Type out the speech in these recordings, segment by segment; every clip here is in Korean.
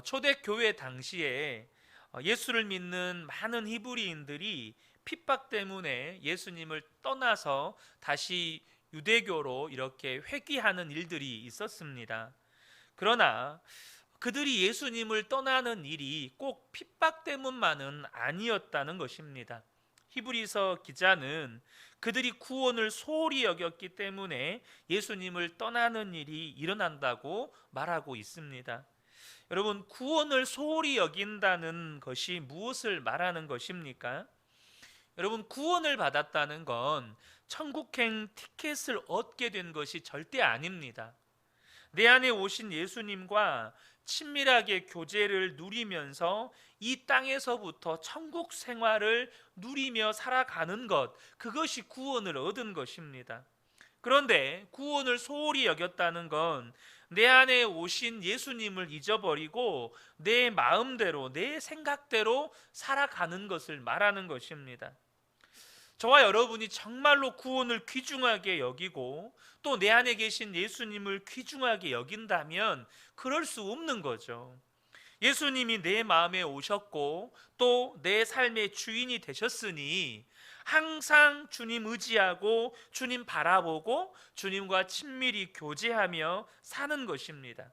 초대교회 당시에 예수를 믿는 많은 히브리인들이 핍박 때문에 예수님을 떠나서 다시 유대교로 이렇게 회귀하는 일들이 있었습니다. 그러나 그들이 예수님을 떠나는 일이 꼭 핍박 때문만은 아니었다는 것입니다. 히브리서 기자는 그들이 구원을 소홀히 여겼기 때문에 예수님을 떠나는 일이 일어난다고 말하고 있습니다. 여러분, 구원을 소홀히 여긴다는 것이 무엇을 말하는 것입니까? 여러분, 구원을 받았다는 건 천국행 티켓을 얻게 된 것이 절대 아닙니다. 내 안에 오신 예수님과 친밀하게 교제를 누리면서 이 땅에서부터 천국 생활을 누리며 살아가는 것, 그것이 구원을 얻은 것입니다. 그런데 구원을 소홀히 여겼다는 건 내 안에 오신 예수님을 잊어버리고 내 마음대로, 내 생각대로 살아가는 것을 말하는 것입니다. 저와 여러분이 정말로 구원을 귀중하게 여기고 또 내 안에 계신 예수님을 귀중하게 여긴다면 그럴 수 없는 거죠. 예수님이 내 마음에 오셨고 또 내 삶의 주인이 되셨으니 항상 주님 의지하고 주님 바라보고 주님과 친밀히 교제하며 사는 것입니다.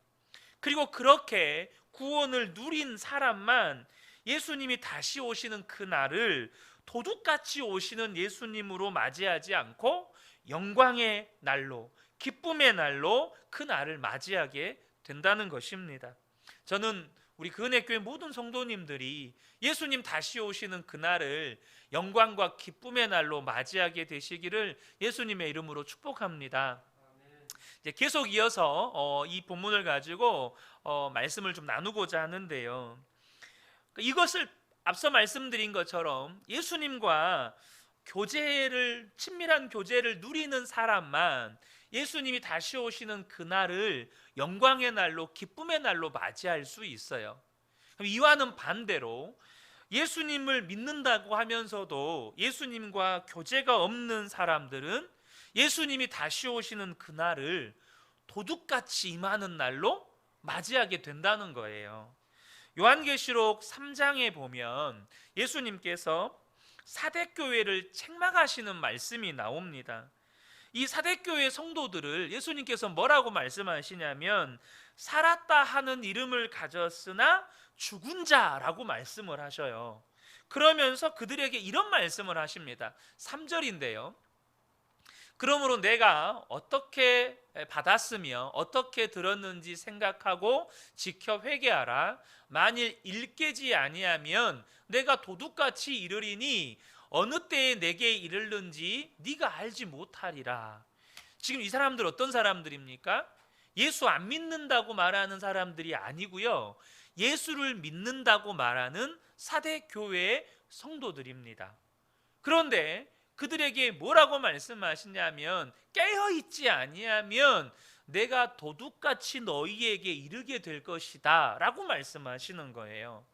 그리고 그렇게 구원을 누린 사람만 예수님이 다시 오시는 그날을 도둑같이 오시는 예수님으로 맞이하지 않고 영광의 날로, 기쁨의 날로 그 날을 맞이하게 된다는 것입니다. 저는 우리 근혜교회 모든 성도님들이 예수님 다시 오시는 그날을 영광과 기쁨의 날로 맞이하게 되시기를 예수님의 이름으로 축복합니다. 이제 계속 이어서 이 본문을 가지고 말씀을 좀 나누고자 하는데요. 이것을 앞서 말씀드린 것처럼 예수님과 친밀한 교제를 누리는 사람만 예수님이 다시 오시는 그날을 영광의 날로, 기쁨의 날로 맞이할 수 있어요. 이와는 반대로 예수님을 믿는다고 하면서도 예수님과 교제가 없는 사람들은 예수님이 다시 오시는 그날을 도둑같이 임하는 날로 맞이하게 된다는 거예요. 요한계시록 3장에 보면 예수님께서 사대교회를 책망하시는 말씀이 나옵니다. 이 사대교회 성도들을 예수님께서 뭐라고 말씀하시냐면 살았다 하는 이름을 가졌으나 죽은 자라고 말씀을 하셔요. 그러면서 그들에게 이런 말씀을 하십니다. 3절인데요. 그러므로 내가 어떻게 받았으며 어떻게 들었는지 생각하고 지켜 회개하라. 만일 일깨지 아니하면 내가 도둑같이 이르리니 어느 때에 내게 이르는지 네가 알지 못하리라. 지금 이 사람들 어떤 사람들입니까? 예수 안 믿는다고 말하는 사람들이 아니고요, 예수를 믿는다고 말하는 사대교회의 성도들입니다. 그런데 그들에게 뭐라고 말씀하시냐면 깨어있지 아니하면 내가 도둑같이 너희에게 이르게 될 것이다 라고 말씀하시는 거예요.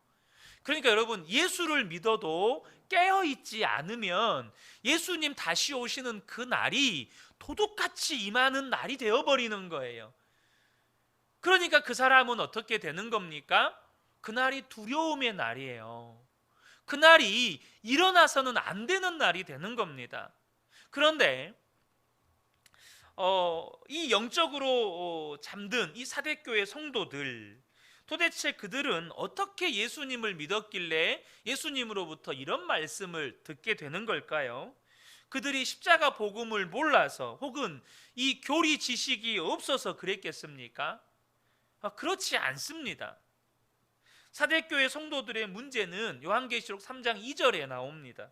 그러니까 여러분, 예수를 믿어도 깨어있지 않으면 예수님 다시 오시는 그 날이 도둑같이 임하는 날이 되어버리는 거예요. 그러니까 그 사람은 어떻게 되는 겁니까? 그날이 두려움의 날이에요. 그날이 일어나서는 안 되는 날이 되는 겁니다. 그런데 이 영적으로 잠든 이 사대교회 성도들, 도대체 그들은 어떻게 예수님을 믿었길래 예수님으로부터 이런 말씀을 듣게 되는 걸까요? 그들이 십자가 복음을 몰라서 혹은 이 교리 지식이 없어서 그랬겠습니까? 그렇지 않습니다. 사대교회 성도들의 문제는 요한계시록 3장 2절에 나옵니다.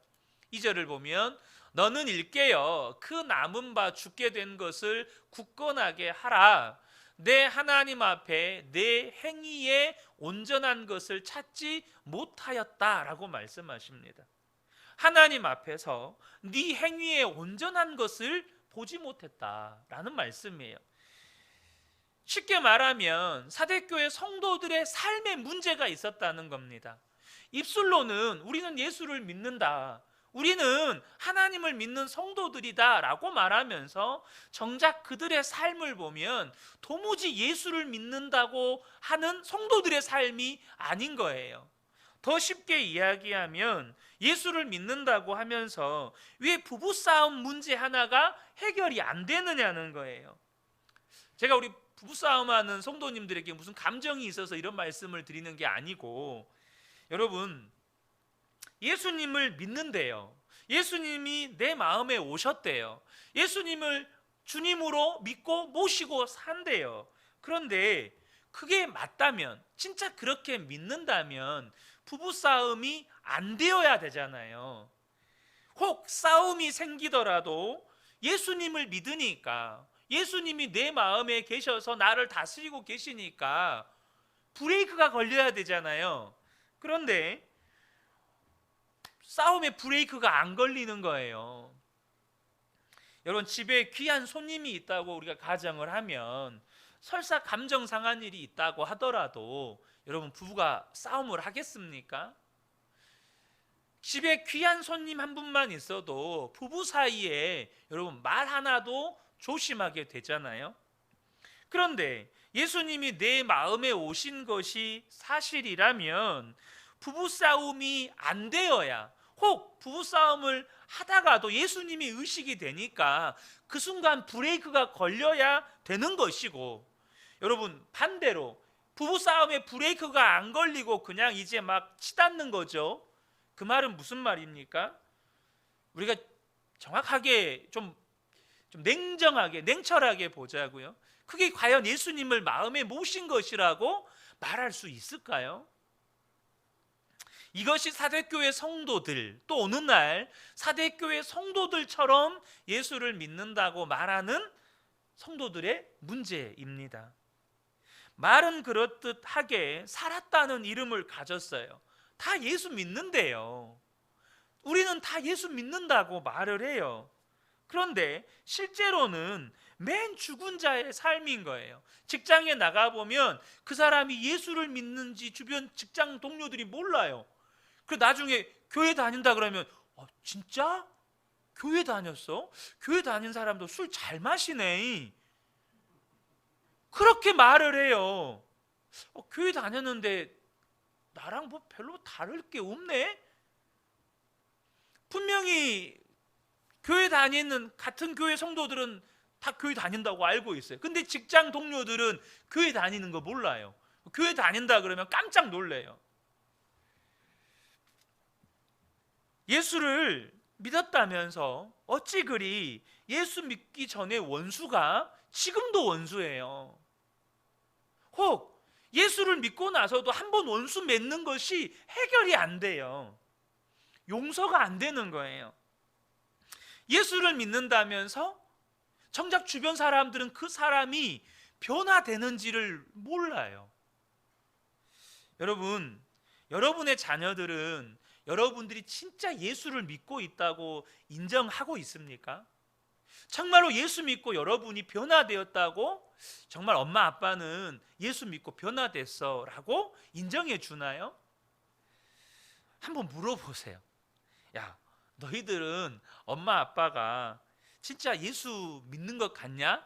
2절을 보면 너는 일깨어 그 남은 바 죽게 된 것을 굳건하게 하라. 내 하나님 앞에 내 행위에 온전한 것을 찾지 못하였다라고 말씀하십니다. 하나님 앞에서 네 행위에 온전한 것을 보지 못했다라는 말씀이에요. 쉽게 말하면 사대교회 성도들의 삶에 문제가 있었다는 겁니다. 입술로는 우리는 예수를 믿는다, 우리는 하나님을 믿는 성도들이다라고 말하면서 정작 그들의 삶을 보면 도무지 예수를 믿는다고 하는 성도들의 삶이 아닌 거예요. 더 쉽게 이야기하면 예수를 믿는다고 하면서 왜 부부싸움 문제 하나가 해결이 안 되느냐는 거예요. 제가 우리 부부싸움하는 성도님들에게 무슨 감정이 있어서 이런 말씀을 드리는 게 아니고, 여러분, 예수님을 믿는데요, 예수님이 내 마음에 오셨대요. 예수님을 주님으로 믿고 모시고 산대요. 그런데 그게 맞다면, 진짜 그렇게 믿는다면 부부싸움이 안 되어야 되잖아요. 혹 싸움이 생기더라도 예수님을 믿으니까, 예수님이 내 마음에 계셔서 나를 다스리고 계시니까 브레이크가 걸려야 되잖아요. 그런데 싸움에 브레이크가 안 걸리는 거예요. 여러분, 집에 귀한 손님이 있다고 우리가 가정을 하면 설사 감정 상한 일이 있다고 하더라도 여러분, 부부가 싸움을 하겠습니까? 집에 귀한 손님 한 분만 있어도 부부 사이에 여러분 말 하나도 조심하게 되잖아요. 그런데 예수님이 내 마음에 오신 것이 사실이라면 부부싸움이 안 되어야, 혹 부부싸움을 하다가도 예수님이 의식이 되니까 그 순간 브레이크가 걸려야 되는 것이고, 여러분 반대로 부부싸움에 브레이크가 안 걸리고 그냥 이제 막 치닫는 거죠. 그 말은 무슨 말입니까? 우리가 정확하게 좀 냉정하게, 냉철하게 보자고요. 그게 과연 예수님을 마음에 모신 것이라고 말할 수 있을까요? 이것이 사대교회 성도들, 또 어느 날 사대교회 성도들처럼 예수를 믿는다고 말하는 성도들의 문제입니다. 말은 그렇듯하게 살았다는 이름을 가졌어요. 다 예수 믿는데요, 우리는 다 예수 믿는다고 말을 해요. 그런데 실제로는 맨 죽은 자의 삶인 거예요. 직장에 나가보면 그 사람이 예수를 믿는지 주변 직장 동료들이 몰라요. 그 나중에 교회 다닌다 그러면 진짜? 교회 다녔어? 교회 다닌 사람도 술 잘 마시네, 그렇게 말을 해요. 교회 다녔는데 나랑 뭐 별로 다를 게 없네? 분명히 교회 다니는 같은 교회 성도들은 다 교회 다닌다고 알고 있어요. 근데 직장 동료들은 교회 다니는 거 몰라요. 교회 다닌다 그러면 깜짝 놀래요. 예수를 믿었다면서 어찌 그리 예수 믿기 전에 원수가 지금도 원수예요. 혹 예수를 믿고 나서도 한 번 원수 맺는 것이 해결이 안 돼요. 용서가 안 되는 거예요. 예수를 믿는다면서 정작 주변 사람들은 그 사람이 변화되는지를 몰라요. 여러분, 여러분의 자녀들은 여러분들이 진짜 예수를 믿고 있다고 인정하고 있습니까? 정말로 예수 믿고 여러분이 변화되었다고, 정말 엄마 아빠는 예수 믿고 변화됐어 라고 인정해 주나요? 한번 물어보세요. 야, 너희들은 엄마 아빠가 진짜 예수 믿는 것 같냐?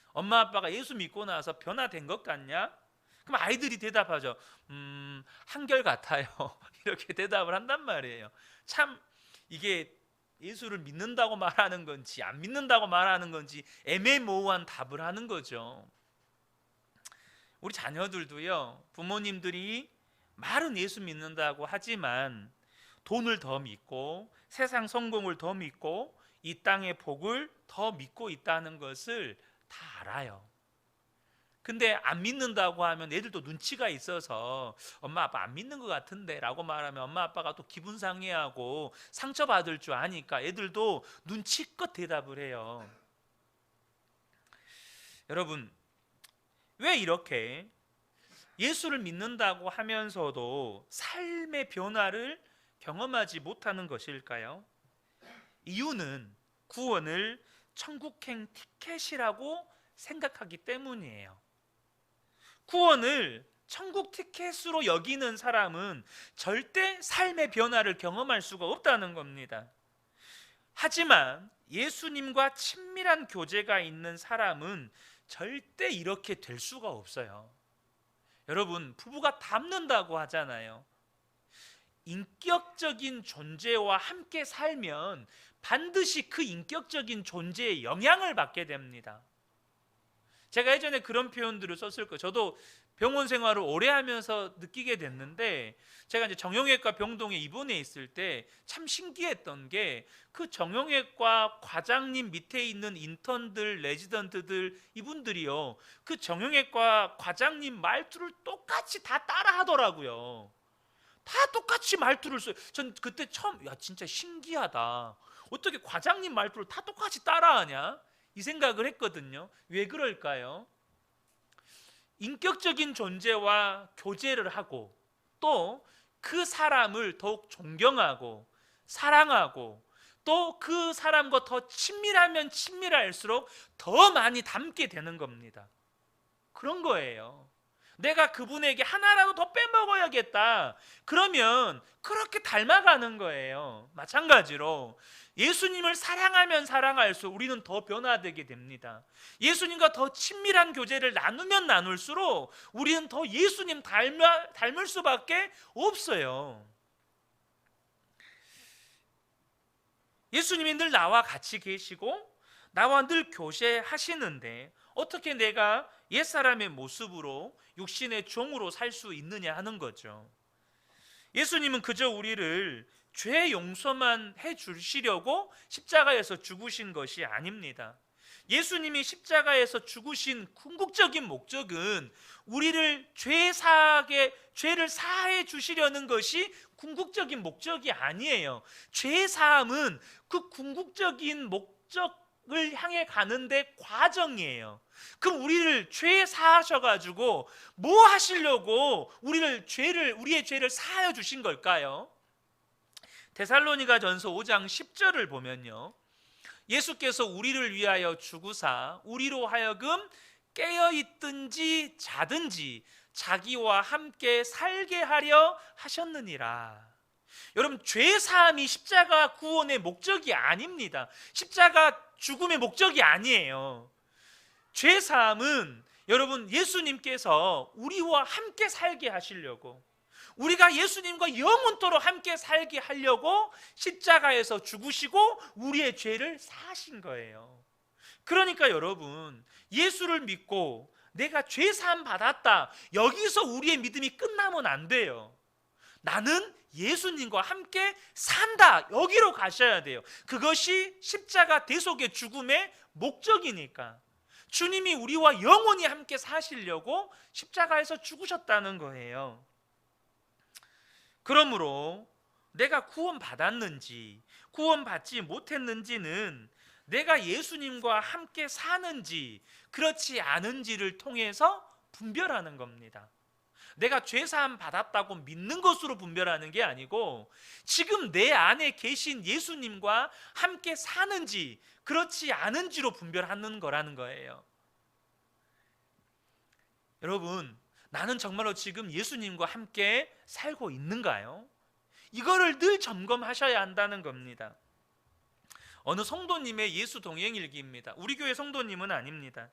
엄마 아빠가 예수 믿고 나서 변화된 것 같냐? 그럼 아이들이 대답하죠. 한결같아요. 이렇게 대답을 한단 말이에요. 참 이게 예수를 믿는다고 말하는 건지 안 믿는다고 말하는 건지 애매모호한 답을 하는 거죠. 우리 자녀들도요, 부모님들이 말은 예수 믿는다고 하지만 돈을 더 믿고 세상 성공을 더 믿고 이 땅의 복을 더 믿고 있다는 것을 다 알아요. 근데 안 믿는다고 하면 애들도 눈치가 있어서 엄마 아빠 안 믿는 것 같은데 라고 말하면 엄마 아빠가 또 기분 상해하고 상처받을 줄 아니까 애들도 눈치껏 대답을 해요. 여러분, 왜 이렇게 예수를 믿는다고 하면서도 삶의 변화를 경험하지 못하는 것일까요? 이유는 구원을 천국행 티켓이라고 생각하기 때문이에요. 구원을 천국 티켓으로 여기는 사람은 절대 삶의 변화를 경험할 수가 없다는 겁니다. 하지만 예수님과 친밀한 교제가 있는 사람은 절대 이렇게 될 수가 없어요. 여러분, 부부가 닮는다고 하잖아요. 인격적인 존재와 함께 살면 반드시 그 인격적인 존재에 영향을 받게 됩니다. 제가 예전에 그런 표현들을 썼을 거예요. 저도 병원 생활을 오래 하면서 느끼게 됐는데, 제가 이제 정형외과 병동에 입원해 있을 때 참 신기했던 게, 그 정형외과 과장님 밑에 있는 인턴들, 레지던트들, 이분들이요, 그 정형외과 과장님 말투를 똑같이 다 따라 하더라고요. 다 똑같이 말투를 써요. 전 그때 처음, 야, 진짜 신기하다, 어떻게 과장님 말투를 다 똑같이 따라하냐, 이 생각을 했거든요. 왜 그럴까요? 인격적인 존재와 교제를 하고, 또 그 사람을 더욱 존경하고 사랑하고, 또 그 사람과 더 친밀하면 친밀할수록 더 많이 닮게 되는 겁니다. 그런 거예요. 내가 그분에게 하나라도 더 빼먹어야겠다, 그러면 그렇게 닮아가는 거예요. 마찬가지로 예수님을 사랑하면 사랑할수록 우리는 더 변화되게 됩니다. 예수님과 더 친밀한 교제를 나누면 나눌수록 우리는 더 예수님 닮을 수밖에 없어요. 예수님이 늘 나와 같이 계시고 나와 늘 교제하시는데, 어떻게 내가 옛사람의 모습으로 육신의 종으로 살 수 있느냐 하는 거죠. 예수님은 그저 우리를 죄 용서만 해 주시려고 십자가에서 죽으신 것이 아닙니다. 예수님이 십자가에서 죽으신 궁극적인 목적은 우리를 죄를 사해 주시려는 것이 궁극적인 목적이 아니에요. 죄 사함은 그 궁극적인 목적을 향해 가는데 과정이에요. 그럼 우리를 죄 사하셔가지고 뭐 하시려고 우리의 죄를 사하여 주신 걸까요? 데살로니가전서 5장 10절을 보면요, 예수께서 우리를 위하여 죽으사 우리로 하여금 깨어있든지 자든지 자기와 함께 살게 하려 하셨느니라. 여러분, 죄 사함이 십자가 구원의 목적이 아닙니다. 십자가 죽음의 목적이 아니에요. 죄 사함은 여러분, 예수님께서 우리와 함께 살게 하시려고, 우리가 예수님과 영원토록 함께 살게 하려고 십자가에서 죽으시고 우리의 죄를 사하신 거예요. 그러니까 여러분, 예수를 믿고 내가 죄 사함 받았다, 여기서 우리의 믿음이 끝나면 안 돼요. 나는 예수님과 함께 산다, 여기로 가셔야 돼요. 그것이 십자가 대속의 죽음의 목적이니까. 주님이 우리와 영원히 함께 사시려고 십자가에서 죽으셨다는 거예요. 그러므로 내가 구원받았는지 구원받지 못했는지는 내가 예수님과 함께 사는지 그렇지 않은지를 통해서 분별하는 겁니다. 내가 죄사함 받았다고 믿는 것으로 분별하는 게 아니고, 지금 내 안에 계신 예수님과 함께 사는지 그렇지 않은지로 분별하는 거라는 거예요. 여러분, 나는 정말로 지금 예수님과 함께 살고 있는가요? 이거를 늘 점검하셔야 한다는 겁니다. 어느 성도님의 예수 동행일기입니다. 우리 교회 성도님은 아닙니다.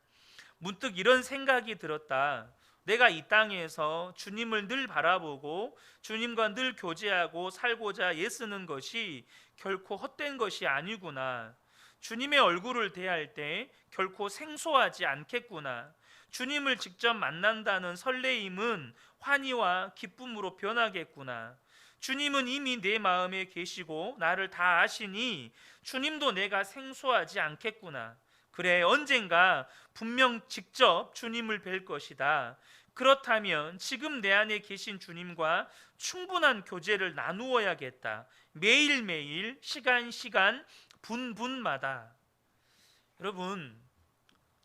문득 이런 생각이 들었다. 내가 이 땅에서 주님을 늘 바라보고 주님과 늘 교제하고 살고자 애쓰는 것이 결코 헛된 것이 아니구나. 주님의 얼굴을 대할 때 결코 생소하지 않겠구나. 주님을 직접 만난다는 설레임은 환희와 기쁨으로 변하겠구나. 주님은 이미 내 마음에 계시고 나를 다 아시니 주님도 내가 생소하지 않겠구나. 그래, 언젠가 분명 직접 주님을 뵐 것이다. 그렇다면 지금 내 안에 계신 주님과 충분한 교제를 나누어야겠다. 매일매일 시간 분마다. 여러분,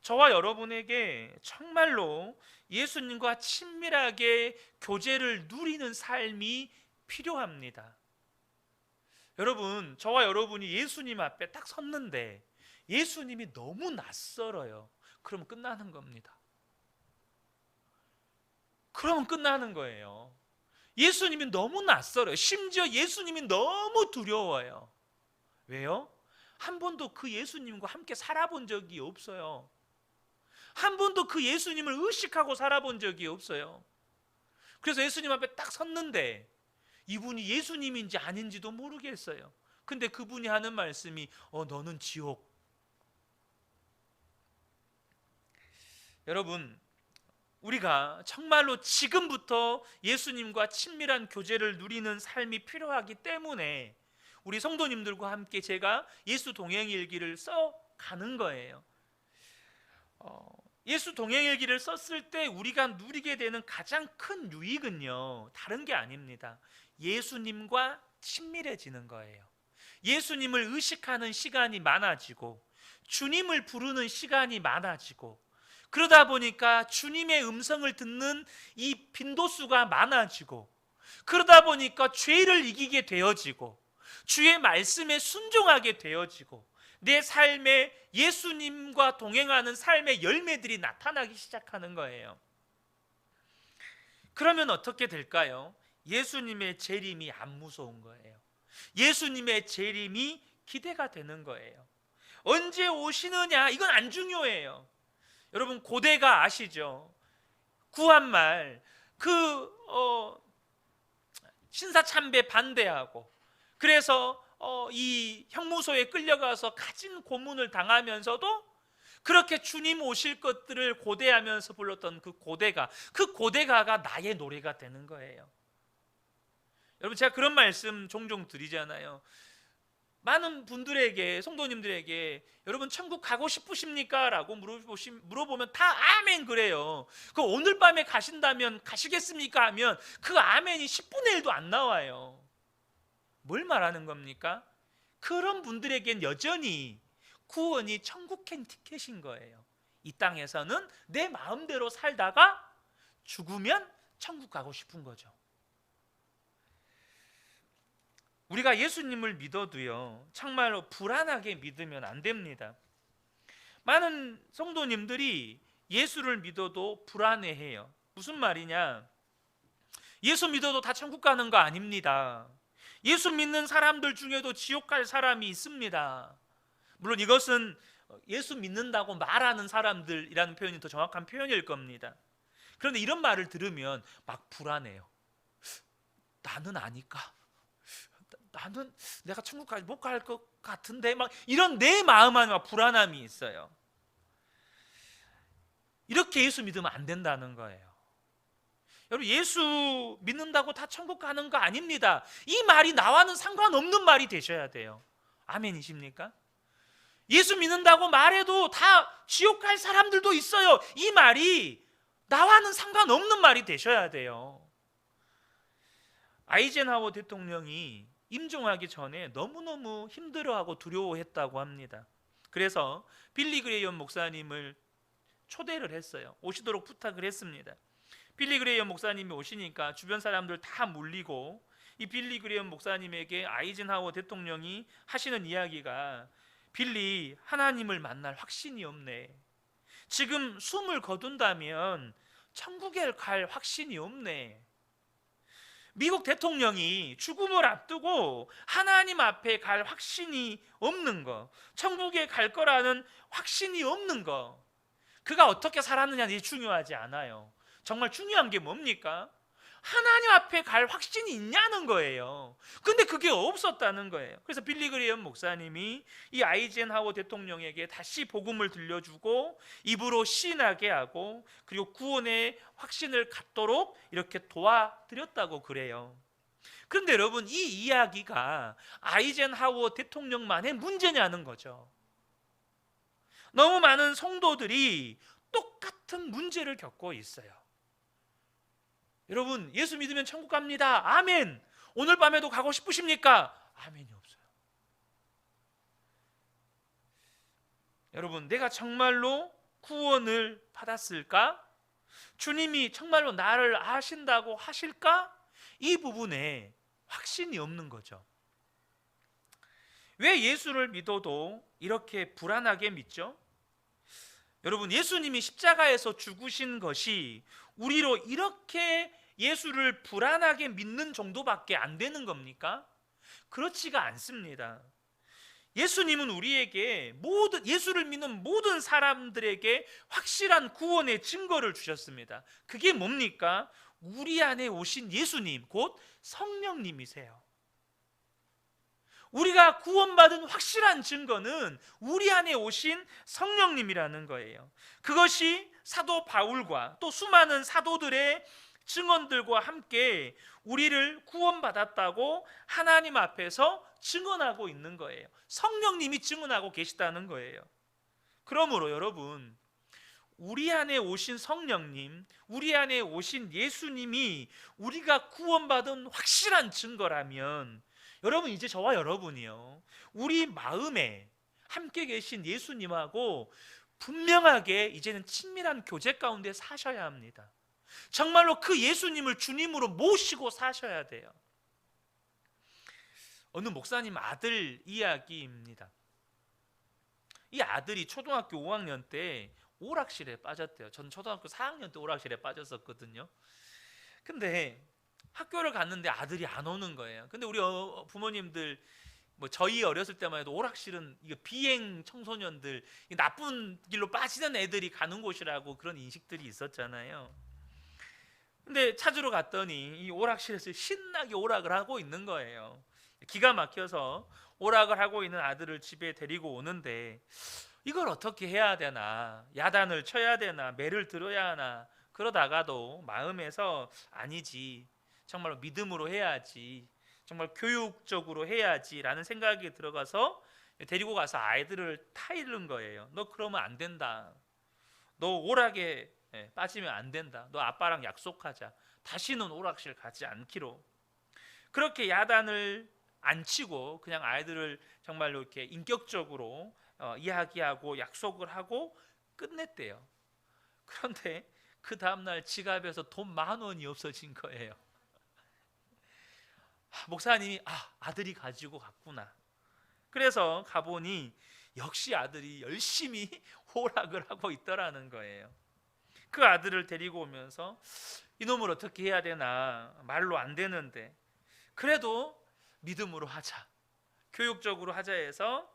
저와 여러분에게 정말로 예수님과 친밀하게 교제를 누리는 삶이 필요합니다. 여러분, 저와 여러분이 예수님 앞에 딱 섰는데 예수님이 너무 낯설어요. 그럼 끝나는 겁니다. 그러면 끝나는 거예요. 예수님이 너무 낯설어요. 심지어 예수님이 너무 두려워요. 왜요? 한 번도 그 예수님과 함께 살아본 적이 없어요. 한 번도 그 예수님을 의식하고 살아본 적이 없어요. 그래서 예수님 앞에 딱 섰는데 이분이 예수님인지 아닌지도 모르겠어요. 근데 그분이 하는 말씀이 너는 지옥. 여러분, 우리가 정말로 지금부터 예수님과 친밀한 교제를 누리는 삶이 필요하기 때문에 우리 성도님들과 함께 제가 예수 동행일기를 써가는 거예요. 예수 동행일기를 썼을 때 우리가 누리게 되는 가장 큰 유익은요, 다른 게 아닙니다. 예수님과 친밀해지는 거예요. 예수님을 의식하는 시간이 많아지고 주님을 부르는 시간이 많아지고, 그러다 보니까 주님의 음성을 듣는 이 빈도수가 많아지고, 그러다 보니까 죄를 이기게 되어지고 주의 말씀에 순종하게 되어지고, 내 삶에 예수님과 동행하는 삶의 열매들이 나타나기 시작하는 거예요. 그러면 어떻게 될까요? 예수님의 재림이 안 무서운 거예요. 예수님의 재림이 기대가 되는 거예요. 언제 오시느냐, 이건 안 중요해요. 여러분, 고대가 아시죠? 구한말, 신사참배 반대하고, 그래서 이 형무소에 끌려가서 가진 고문을 당하면서도 그렇게 주님 오실 것들을 고대하면서 불렀던 그 고대가가 나의 노래가 되는 거예요. 여러분, 제가 그런 말씀 종종 드리잖아요. 많은 분들에게, 성도님들에게 여러분 천국 가고 싶으십니까? 라고 물어보면 다 아멘 그래요. 그 오늘 밤에 가신다면 가시겠습니까? 하면 그 아멘이 10분의 1도 안 나와요. 뭘 말하는 겁니까? 그런 분들에겐 여전히 구원이 천국행 티켓인 거예요. 이 땅에서는 내 마음대로 살다가 죽으면 천국 가고 싶은 거죠. 우리가 예수님을 믿어도요, 정말로 불안하게 믿으면 안 됩니다. 많은 성도님들이 예수를 믿어도 불안해해요. 무슨 말이냐? 예수 믿어도 다 천국 가는 거 아닙니다. 예수 믿는 사람들 중에도 지옥 갈 사람이 있습니다. 물론 이것은 예수 믿는다고 말하는 사람들이라는 표현이 더 정확한 표현일 겁니다. 그런데 이런 말을 들으면 막 불안해요. 나는 아닐까? 나는 내가 천국까지 못 갈 것 같은데, 막 이런 내 마음 안에 막 불안함이 있어요. 이렇게 예수 믿으면 안 된다는 거예요. 여러분, 예수 믿는다고 다 천국 가는 거 아닙니다. 이 말이 나와는 상관없는 말이 되셔야 돼요. 아멘이십니까? 예수 믿는다고 말해도 다 지옥 갈 사람들도 있어요. 이 말이 나와는 상관없는 말이 되셔야 돼요. 아이젠하워 대통령이 임종하기 전에 너무너무 힘들어하고 두려워했다고 합니다. 그래서 빌리 그레이엄 목사님을 초대를 했어요. 오시도록 부탁을 했습니다. 빌리 그레이엄 목사님이 오시니까 주변 사람들 다 몰리고, 이 빌리 그레이엄 목사님에게 아이젠하워 대통령이 하시는 이야기가, 빌리, 하나님을 만날 확신이 없네. 지금 숨을 거둔다면 천국에 갈 확신이 없네. 미국 대통령이 죽음을 앞두고 하나님 앞에 갈 확신이 없는 거, 천국에 갈 거라는 확신이 없는 거, 그가 어떻게 살았느냐는 중요하지 않아요. 정말 중요한 게 뭡니까? 하나님 앞에 갈 확신이 있냐는 거예요. 근데 그게 없었다는 거예요. 그래서 빌리 그레이엄 목사님이 이 아이젠하워 대통령에게 다시 복음을 들려주고 입으로 시인하게 하고, 그리고 구원의 확신을 갖도록 이렇게 도와드렸다고 그래요. 그런데 여러분, 이 이야기가 아이젠하워 대통령만의 문제냐는 거죠. 너무 많은 성도들이 똑같은 문제를 겪고 있어요. 여러분, 예수 믿으면 천국 갑니다. 아멘. 오늘 밤에도 가고 싶으십니까? 아멘이 없어요. 여러분, 내가 정말로 구원을 받았을까? 주님이 정말로 나를 아신다고 하실까? 이 부분에 확신이 없는 거죠. 왜 예수를 믿어도 이렇게 불안하게 믿죠? 여러분, 예수님이 십자가에서 죽으신 것이 우리로 이렇게 예수를 불안하게 믿는 정도밖에 안 되는 겁니까? 그렇지가 않습니다. 예수님은 우리에게 예수를 믿는 모든 사람들에게 확실한 구원의 증거를 주셨습니다. 그게 뭡니까? 우리 안에 오신 예수님, 곧 성령님이세요. 우리가 구원받은 확실한 증거는 우리 안에 오신 성령님이라는 거예요. 그것이 사도 바울과 또 수많은 사도들의 증언들과 함께 우리를 구원받았다고 하나님 앞에서 증언하고 있는 거예요. 성령님이 증언하고 계시다는 거예요. 그러므로 여러분, 우리 안에 오신 성령님, 우리 안에 오신 예수님이 우리가 구원받은 확실한 증거라면, 여러분, 이제 저와 여러분이요, 우리 마음에 함께 계신 예수님하고 분명하게 이제는 친밀한 교제 가운데 사셔야 합니다. 정말로 그 예수님을 주님으로 모시고 사셔야 돼요. 어느 목사님 아들 이야기입니다. 이 아들이 초등학교 5학년 때 오락실에 빠졌대요. 전 초등학교 4학년 때 오락실에 빠졌었거든요. 근데 학교를 갔는데 아들이 안 오는 거예요. 근데 우리 부모님들, 저희 어렸을 때만 해도 오락실은 이거 비행 청소년들, 나쁜 길로 빠지는 애들이 가는 곳이라고 그런 인식들이 있었잖아요. 근데 찾으러 갔더니 이 오락실에서 신나게 오락을 하고 있는 거예요. 기가 막혀서 오락을 하고 있는 아들을 집에 데리고 오는데, 이걸 어떻게 해야 되나, 야단을 쳐야 되나, 매를 들어야 하나, 그러다가도 마음에서 아니지, 정말로 믿음으로 해야지, 정말 교육적으로 해야지 라는 생각이 들어가서 데리고 가서 아이들을 타이른 거예요. 너 그러면 안 된다, 너 오락에 빠지면 안 된다, 너 아빠랑 약속하자, 다시는 오락실 가지 않기로. 그렇게 야단을 안 치고 그냥 아이들을 정말로 이렇게 인격적으로 이야기하고 약속을 하고 끝냈대요. 그런데 그 다음날 지갑에서 돈 10,000원이 없어진 거예요. 목사님이 아들이 가지고 갔구나. 그래서 가보니 역시 아들이 열심히 호락을 하고 있더라는 거예요. 그 아들을 데리고 오면서 이놈을 어떻게 해야 되나, 말로 안 되는데 그래도 믿음으로 하자, 교육적으로 하자 해서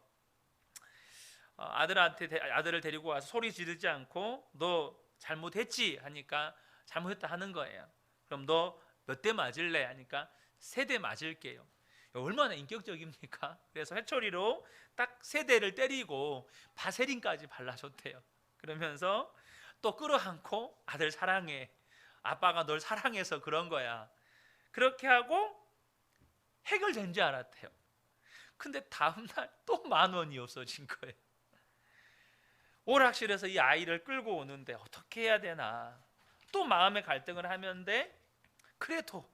아들을 데리고 와서 소리 지르지 않고 너 잘못했지 하니까 잘못했다 하는 거예요. 그럼 너 몇 대 맞을래 하니까 3대 맞을게요. 얼마나 인격적입니까? 그래서 회초리로 딱 3대를 때리고 바세린까지 발라줬대요. 그러면서 또 끌어안고 아들 사랑해, 아빠가 널 사랑해서 그런 거야, 그렇게 하고 해결된 줄 알았대요. 근데 다음날 또 10,000원이 없어진 거예요. 오락실에서 이 아이를 끌고 오는데 어떻게 해야 되나, 또 마음의 갈등을 하면데 그래도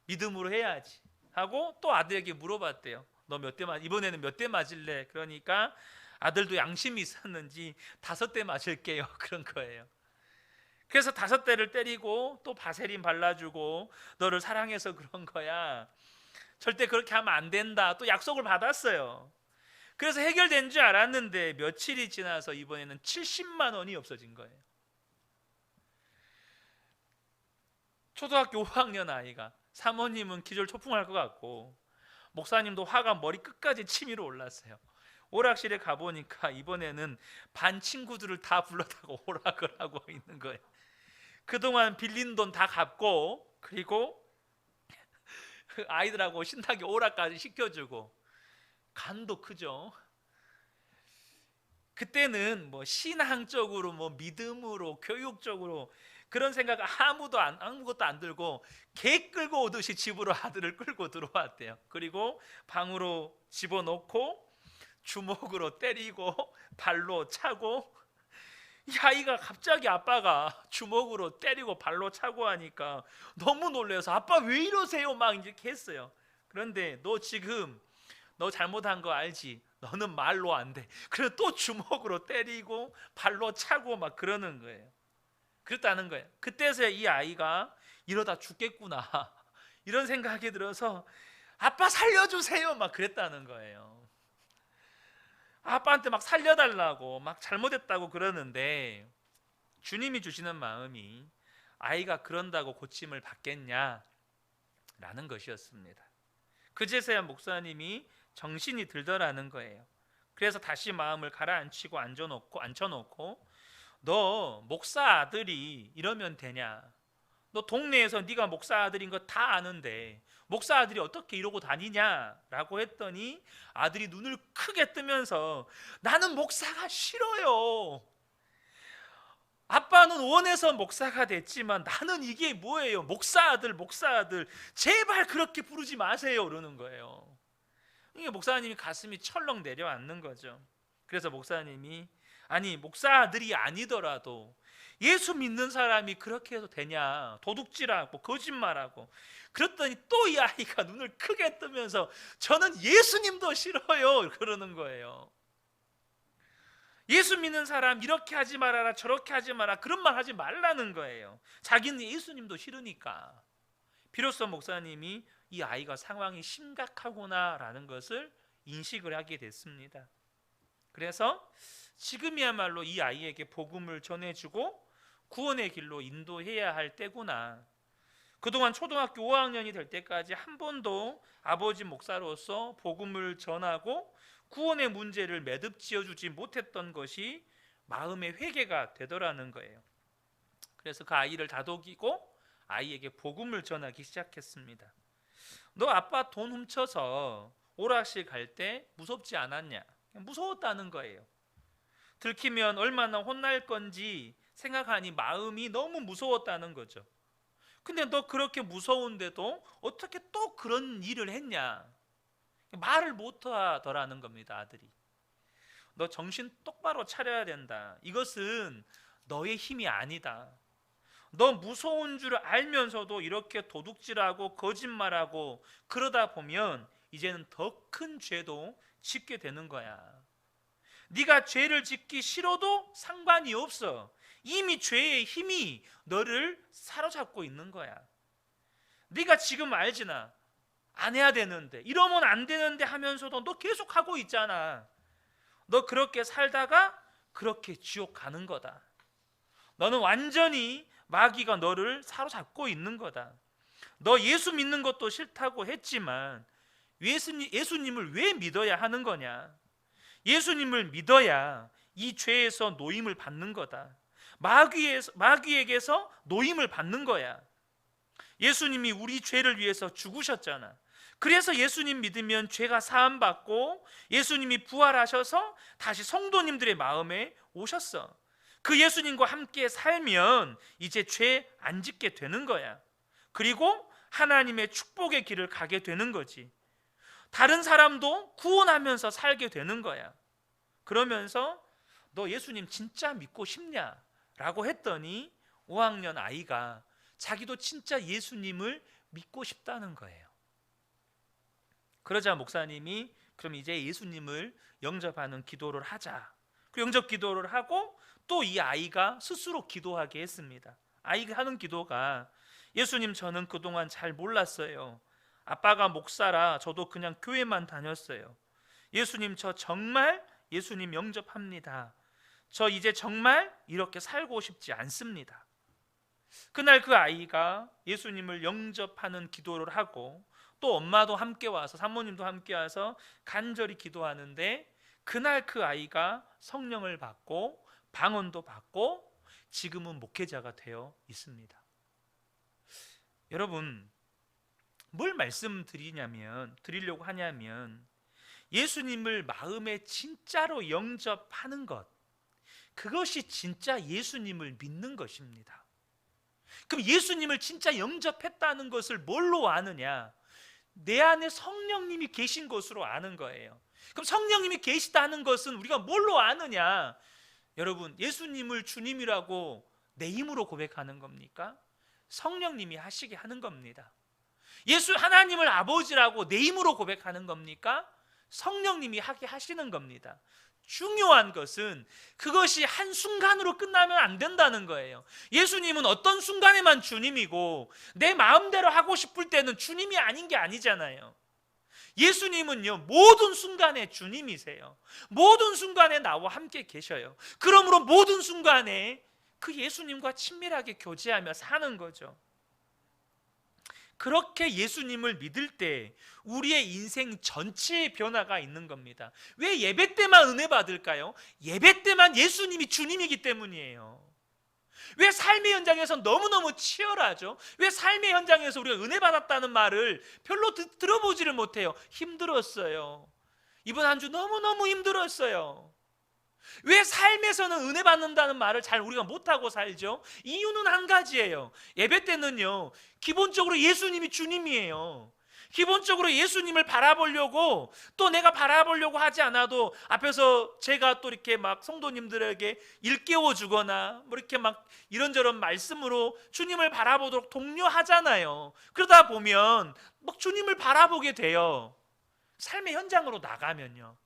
믿음으로 해야지 하고 또 아들에게 물어봤대요. 너 이번에는 몇 대 맞을래? 그러니까 아들도 양심이 있었는지 5대 맞을게요, 그런 거예요. 그래서 5대를 때리고 또 바세린 발라주고 너를 사랑해서 그런 거야, 절대 그렇게 하면 안 된다, 또 약속을 받았어요. 그래서 해결된 줄 알았는데 며칠이 지나서 이번에는 70만 원이 없어진 거예요. 초등학교 5학년 아이가, 사모님은 기절초풍할 것 같고 목사님도 화가 머리 끝까지 치밀어 올랐어요. 오락실에 가보니까 이번에는 반 친구들을 다 불러다가 오락을 하고 있는 거예요. 그동안 빌린 돈 다 갚고, 그리고 아이들하고 신나게 오락까지 시켜주고, 간도 크죠. 그때는 신앙적으로 믿음으로 교육적으로 그런 생각 아무것도 안 들고 개 끌고 오듯이 집으로 아들을 끌고 들어왔대요. 그리고 방으로 집어넣고 주먹으로 때리고 발로 차고, 이 아이가 갑자기 아빠가 주먹으로 때리고 발로 차고 하니까 너무 놀라서 아빠 왜 이러세요? 막 이렇게 했어요. 그런데 너 지금 너 잘못한 거 알지? 너는 말로 안 돼. 그래서 또 주먹으로 때리고 발로 차고 막 그러는 거예요. 그랬다는 거예요. 그때서야 이 아이가 이러다 죽겠구나 이런 생각이 들어서 아빠 살려주세요 막 그랬다는 거예요. 아빠한테 막 살려달라고 막 잘못했다고 그러는데, 주님이 주시는 마음이 아이가 그런다고 고침을 받겠냐 라는 것이었습니다. 그제서야 목사님이 정신이 들더라는 거예요. 그래서 다시 마음을 가라앉히고 앉혀놓고 너 목사 아들이 이러면 되냐? 너 동네에서 네가 목사 아들인 거 다 아는데 목사 아들이 어떻게 이러고 다니냐라고 했더니 아들이 눈을 크게 뜨면서 나는 목사가 싫어요. 아빠는 원해서 목사가 됐지만 나는 이게 뭐예요? 목사 아들, 목사 아들. 제발 그렇게 부르지 마세요. 그러는 거예요. 이게 목사님이 가슴이 철렁 내려앉는 거죠. 그래서 목사님이 아니 목사 아들이 아니더라도 예수 믿는 사람이 그렇게 해도 되냐? 도둑질하고 거짓말하고. 그랬더니 또 이 아이가 눈을 크게 뜨면서 저는 예수님도 싫어요. 그러는 거예요. 예수 믿는 사람 이렇게 하지 말아라 저렇게 하지 마라 그런 말 하지 말라는 거예요. 자기는 예수님도 싫으니까. 비로소 목사님이 이 아이가 상황이 심각하구나라는 것을 인식을 하게 됐습니다. 그래서 지금이야말로 이 아이에게 복음을 전해주고 구원의 길로 인도해야 할 때구나. 그동안 초등학교 5학년이 될 때까지 한 번도 아버지 목사로서 복음을 전하고 구원의 문제를 매듭 지어주지 못했던 것이 마음의 회개가 되더라는 거예요. 그래서 그 아이를 다독이고 아이에게 복음을 전하기 시작했습니다. 너 아빠 돈 훔쳐서 오락실 갈 때 무섭지 않았냐? 무서웠다는 거예요. 들키면 얼마나 혼날 건지 생각하니 마음이 너무 무서웠다는 거죠. 근데 너 그렇게 무서운데도 어떻게 또 그런 일을 했냐? 말을 못 하더라는 겁니다. 아들이. 너 정신 똑바로 차려야 된다. 이것은 너의 힘이 아니다. 너 무서운 줄 알면서도 이렇게 도둑질하고 거짓말하고 그러다 보면 이제는 더 큰 죄도 짓게 되는 거야. 네가 죄를 짓기 싫어도 상관이 없어. 이미 죄의 힘이 너를 사로잡고 있는 거야. 네가 지금 알지나 안 해야 되는데 이러면 안 되는데 하면서도 너 계속 하고 있잖아. 너 그렇게 살다가 그렇게 지옥 가는 거다. 너는 완전히 마귀가 너를 사로잡고 있는 거다. 너 예수 믿는 것도 싫다고 했지만 예수님을 왜 믿어야 하는 거냐? 예수님을 믿어야 이 죄에서 노임을 받는 거다. 마귀에게서 노임을 받는 거야. 예수님이 우리 죄를 위해서 죽으셨잖아. 그래서 예수님 믿으면 죄가 사함받고 예수님이 부활하셔서 다시 성도님들의 마음에 오셨어. 그 예수님과 함께 살면 이제 죄 안 짓게 되는 거야. 그리고 하나님의 축복의 길을 가게 되는 거지. 다른 사람도 구원하면서 살게 되는 거야. 그러면서 너 예수님 진짜 믿고 싶냐? 라고 했더니 5학년 아이가 자기도 진짜 예수님을 믿고 싶다는 거예요. 그러자 목사님이 그럼 이제 예수님을 영접하는 기도를 하자. 그 영접 기도를 하고 또 이 아이가 스스로 기도하게 했습니다. 아이가 하는 기도가 예수님 저는 그동안 잘 몰랐어요. 아빠가 목사라 저도 그냥 교회만 다녔어요. 예수님 저 정말 예수님 영접합니다. 저 이제 정말 이렇게 살고 싶지 않습니다. 그날 그 아이가 예수님을 영접하는 기도를 하고 또 엄마도 함께 와서 사모님도 함께 와서 간절히 기도하는데 그날 그 아이가 성령을 받고 방언도 받고 지금은 목회자가 되어 있습니다. 여러분 뭘 드리려고 하냐면 예수님을 마음에 진짜로 영접하는 것, 그것이 진짜 예수님을 믿는 것입니다. 그럼 예수님을 진짜 영접했다는 것을 뭘로 아느냐? 내 안에 성령님이 계신 것으로 아는 거예요. 그럼 성령님이 계시다는 것은 우리가 뭘로 아느냐? 여러분 예수님을 주님이라고 내 힘으로 고백하는 겁니까? 성령님이 하시게 하는 겁니다. 하나님을 아버지라고 내 힘으로 고백하는 겁니까? 성령님이 하게 하시는 겁니다. 중요한 것은 그것이 한순간으로 끝나면 안 된다는 거예요. 예수님은 어떤 순간에만 주님이고 내 마음대로 하고 싶을 때는 주님이 아닌 게 아니잖아요. 예수님은요 모든 순간에 주님이세요. 모든 순간에 나와 함께 계셔요. 그러므로 모든 순간에 그 예수님과 친밀하게 교제하며 사는 거죠. 그렇게 예수님을 믿을 때 우리의 인생 전체의 변화가 있는 겁니다. 왜 예배 때만 은혜 받을까요? 예배 때만 예수님이 주님이기 때문이에요. 왜 삶의 현장에서 너무너무 치열하죠? 왜 삶의 현장에서 우리가 은혜 받았다는 말을 별로 들어보지를 못해요? 힘들었어요. 이번 한 주 너무너무 힘들었어요. 왜 삶에서는 은혜 받는다는 말을 잘 우리가 못하고 살죠? 이유는 한 가지예요. 예배 때는요, 기본적으로 예수님이 주님이에요. 기본적으로 예수님을 바라보려고, 또 내가 바라보려고 하지 않아도 앞에서 제가 또 이렇게 막 성도님들에게 일깨워 주거나 뭐 이렇게 막 이런저런 말씀으로 주님을 바라보도록 독려하잖아요. 그러다 보면 막 주님을 바라보게 돼요. 삶의 현장으로 나가면요,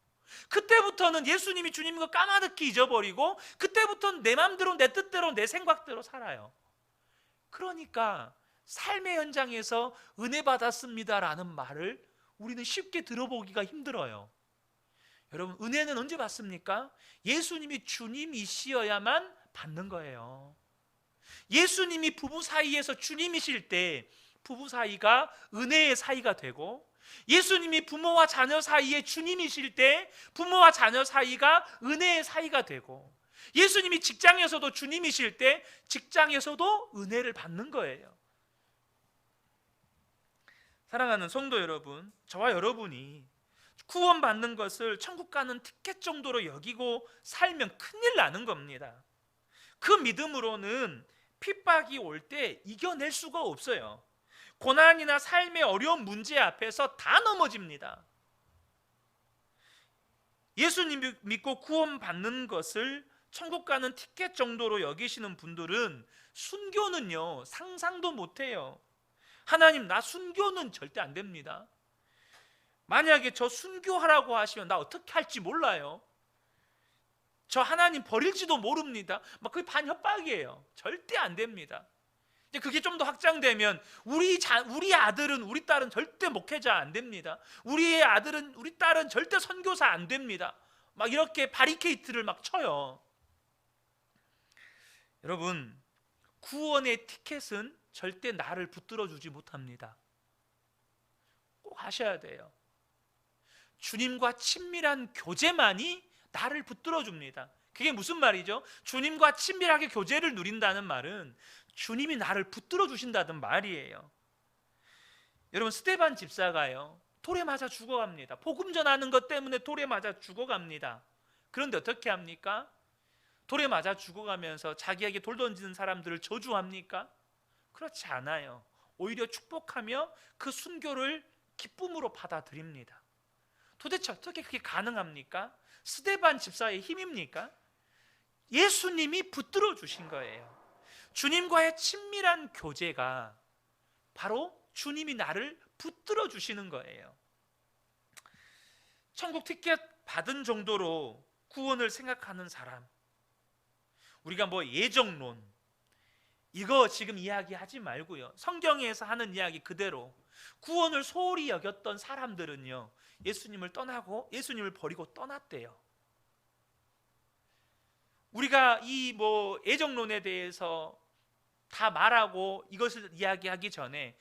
그때부터는 예수님이 주님인 거 까마득히 잊어버리고 그때부터는 내 맘대로 내 뜻대로 내 생각대로 살아요. 그러니까 삶의 현장에서 은혜 받았습니다라는 말을 우리는 쉽게 들어보기가 힘들어요. 여러분, 은혜는 언제 받습니까? 예수님이 주님이시어야만 받는 거예요. 예수님이 부부 사이에서 주님이실 때 부부 사이가 은혜의 사이가 되고, 예수님이 부모와 자녀 사이에 주님이실 때 부모와 자녀 사이가 은혜의 사이가 되고, 예수님이 직장에서도 주님이실 때 직장에서도 은혜를 받는 거예요. 사랑하는 성도 여러분, 저와 여러분이 구원받는 것을 천국 가는 티켓 정도로 여기고 살면 큰일 나는 겁니다. 그 믿음으로는 핍박이 올 때 이겨낼 수가 없어요. 고난이나 삶의 어려운 문제 앞에서 다 넘어집니다. 예수님 믿고 구원받는 것을 천국 가는 티켓 정도로 여기시는 분들은 순교는요, 상상도 못해요. 하나님, 나 순교는 절대 안 됩니다. 만약에 저 순교하라고 하시면 나 어떻게 할지 몰라요. 저 하나님 버릴지도 모릅니다. 막 그게 반협박이에요. 절대 안 됩니다. 이제 그게 좀 더 확장되면 우리 아들은 우리 딸은 절대 목회자 안 됩니다. 우리 딸은 절대 선교사 안 됩니다. 막 이렇게 바리케이트를 막 쳐요. 여러분, 구원의 티켓은 절대 나를 붙들어 주지 못합니다. 꼭 아셔야 돼요. 주님과 친밀한 교제만이 나를 붙들어 줍니다. 그게 무슨 말이죠? 주님과 친밀하게 교제를 누린다는 말은 주님이 나를 붙들어 주신다는 말이에요. 여러분, 스데반 집사가요, 돌에 맞아 죽어갑니다. 복음 전하는 것 때문에 돌에 맞아 죽어갑니다. 그런데 어떻게 합니까? 돌에 맞아 죽어가면서 자기에게 돌 던지는 사람들을 저주합니까? 그렇지 않아요. 오히려 축복하며 그 순교를 기쁨으로 받아들입니다. 도대체 어떻게 그게 가능합니까? 스데반 집사의 힘입니까? 예수님이 붙들어 주신 거예요. 주님과의 친밀한 교제가 바로 주님이 나를 붙들어 주시는 거예요. 천국 티켓 받은 정도로 구원을 생각하는 사람, 우리가 뭐 예정론 이거 지금 이야기하지 말고요, 성경에서 하는 이야기 그대로 구원을 소홀히 여겼던 사람들은요, 예수님을 떠나고 예수님을 버리고 떠났대요. 우리가 이 뭐 예정론에 대해서 다 말하고 이것을 이야기하기 전에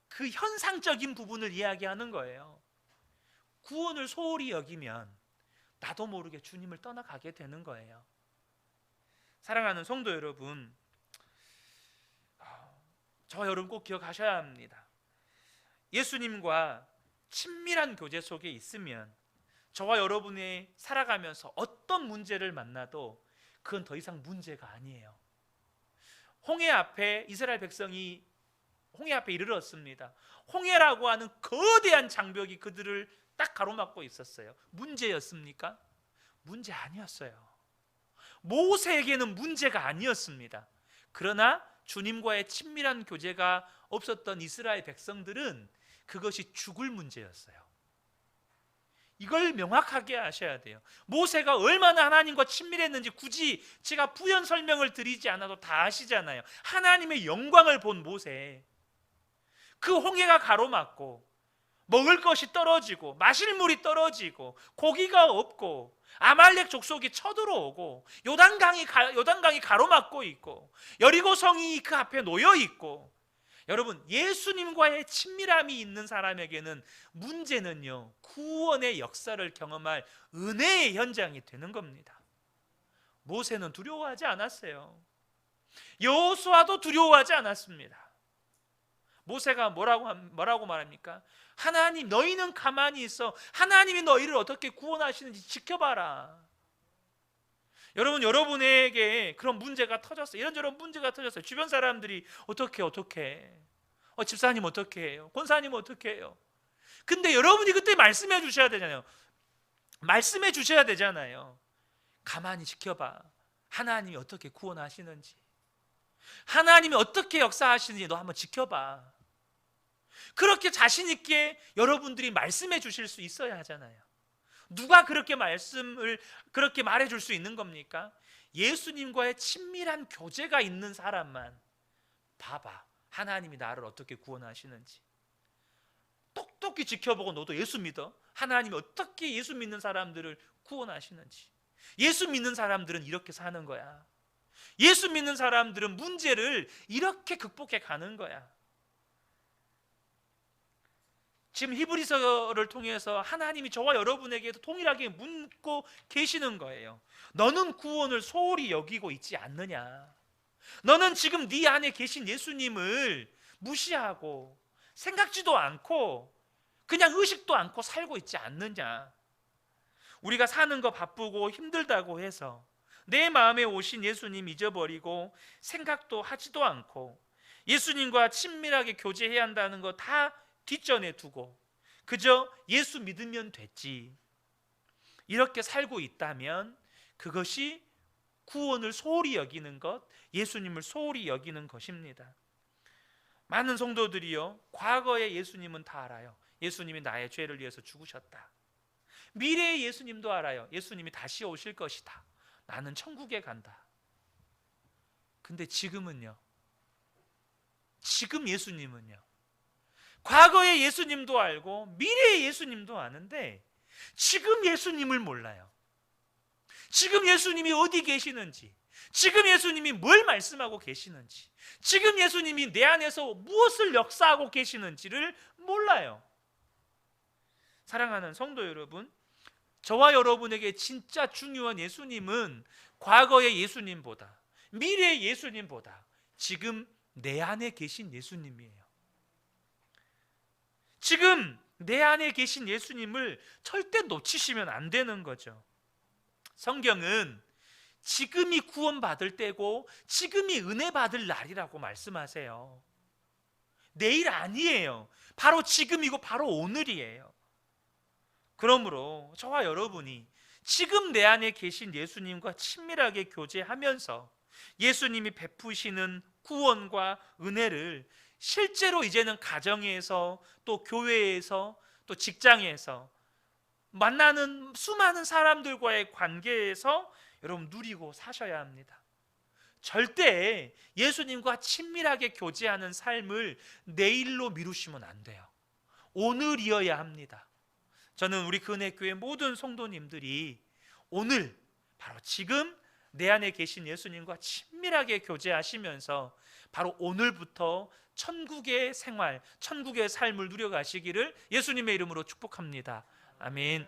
그 현상적인 부분을 이야기하는 거예요. 구원을 소홀히 여기면 나도 모르게 주님을 떠나가게 되는 거예요. 사랑하는 성도 여러분, 저와 여러분 꼭 기억하셔야 합니다. 예수님과 친밀한 교제 속에 있으면 저와 여러분이 살아가면서 어떤 문제를 만나도 그건 더 이상 문제가 아니에요. 홍해 앞에 이스라엘 백성이 홍해 앞에 이르렀습니다. 홍해라고 하는 거대한 장벽이 그들을 딱 가로막고 있었어요. 문제였습니까? 문제 아니었어요. 모세에게는 문제가 아니었습니다. 그러나 주님과의 친밀한 교제가 없었던 이스라엘 백성들은 그것이 죽을 문제였어요. 이걸 명확하게 아셔야 돼요. 모세가 얼마나 하나님과 친밀했는지 굳이 제가 부연 설명을 드리지 않아도 다 아시잖아요. 하나님의 영광을 본 모세, 그 홍해가 가로막고 먹을 것이 떨어지고 마실 물이 떨어지고 고기가 없고 아말렉 족속이 쳐들어오고 요단강이 가로막고 있고 여리고 성이 그 앞에 놓여 있고 여러분, 예수님과의 친밀함이 있는 사람에게는 문제는요, 구원의 역사를 경험할 은혜의 현장이 되는 겁니다. 모세는 두려워하지 않았어요. 여호수아도 두려워하지 않았습니다. 모세가 뭐라고 말합니까? 하나님, 너희는 가만히 있어. 하나님이 너희를 어떻게 구원하시는지 지켜봐라. 여러분, 여러분에게 그런 문제가 터졌어요. 이런저런 문제가 터졌어요. 주변 사람들이 어떻게 집사님 어떻게 해요? 권사님 어떻게 해요? 근데 여러분이 그때 말씀해 주셔야 되잖아요. 말씀해 주셔야 되잖아요. 가만히 지켜봐. 하나님이 어떻게 구원하시는지, 하나님이 어떻게 역사하시는지 너 한번 지켜봐. 그렇게 자신 있게 여러분들이 말씀해 주실 수 있어야 하잖아요. 누가 그렇게 말씀을 그렇게 말해 줄 수 있는 겁니까? 예수님과의 친밀한 교제가 있는 사람만. 봐봐, 하나님이 나를 어떻게 구원하시는지 똑똑히 지켜보고 너도 예수 믿어. 하나님이 어떻게 예수 믿는 사람들을 구원하시는지. 예수 믿는 사람들은 이렇게 사는 거야. 예수 믿는 사람들은 문제를 이렇게 극복해 가는 거야. 지금 히브리서를 통해서 하나님이 저와 여러분에게도 동일하게 묻고 계시는 거예요. 너는 구원을 소홀히 여기고 있지 않느냐? 너는 지금 네 안에 계신 예수님을 무시하고 생각지도 않고 그냥 의식도 않고 살고 있지 않느냐? 우리가 사는 거 바쁘고 힘들다고 해서 내 마음에 오신 예수님 잊어버리고 생각도 하지도 않고 예수님과 친밀하게 교제해야 한다는 거 다 뒷전에 두고 그저 예수 믿으면 됐지, 이렇게 살고 있다면 그것이 구원을 소홀히 여기는 것, 예수님을 소홀히 여기는 것입니다. 많은 성도들이요, 과거의 예수님은 다 알아요. 예수님이 나의 죄를 위해서 죽으셨다. 미래의 예수님도 알아요. 예수님이 다시 오실 것이다. 나는 천국에 간다. 근데 지금은요, 지금 예수님은요, 과거의 예수님도 알고 미래의 예수님도 아는데 지금 예수님을 몰라요. 지금 예수님이 어디 계시는지, 지금 예수님이 뭘 말씀하고 계시는지, 지금 예수님이 내 안에서 무엇을 역사하고 계시는지를 몰라요. 사랑하는 성도 여러분, 저와 여러분에게 진짜 중요한 예수님은 과거의 예수님보다, 미래의 예수님보다 지금 내 안에 계신 예수님이에요. 지금 내 안에 계신 예수님을 절대 놓치시면 안 되는 거죠. 성경은 지금이 구원받을 때고 지금이 은혜 받을 날이라고 말씀하세요. 내일 아니에요. 바로 지금이고 바로 오늘이에요. 그러므로 저와 여러분이 지금 내 안에 계신 예수님과 친밀하게 교제하면서 예수님이 베푸시는 구원과 은혜를 실제로 이제는 가정에서 또 교회에서 또 직장에서 만나는 수많은 사람들과의 관계에서 여러분 누리고 사셔야 합니다. 절대 예수님과 친밀하게 교제하는 삶을 내일로 미루시면 안 돼요. 오늘이어야 합니다. 저는 우리 근혜교회 모든 성도님들이 오늘 바로 지금 내 안에 계신 예수님과 친밀하게 교제하시면서 바로 오늘부터 천국의 생활, 천국의 삶을 누려가시기를 예수님의 이름으로 축복합니다. 아멘.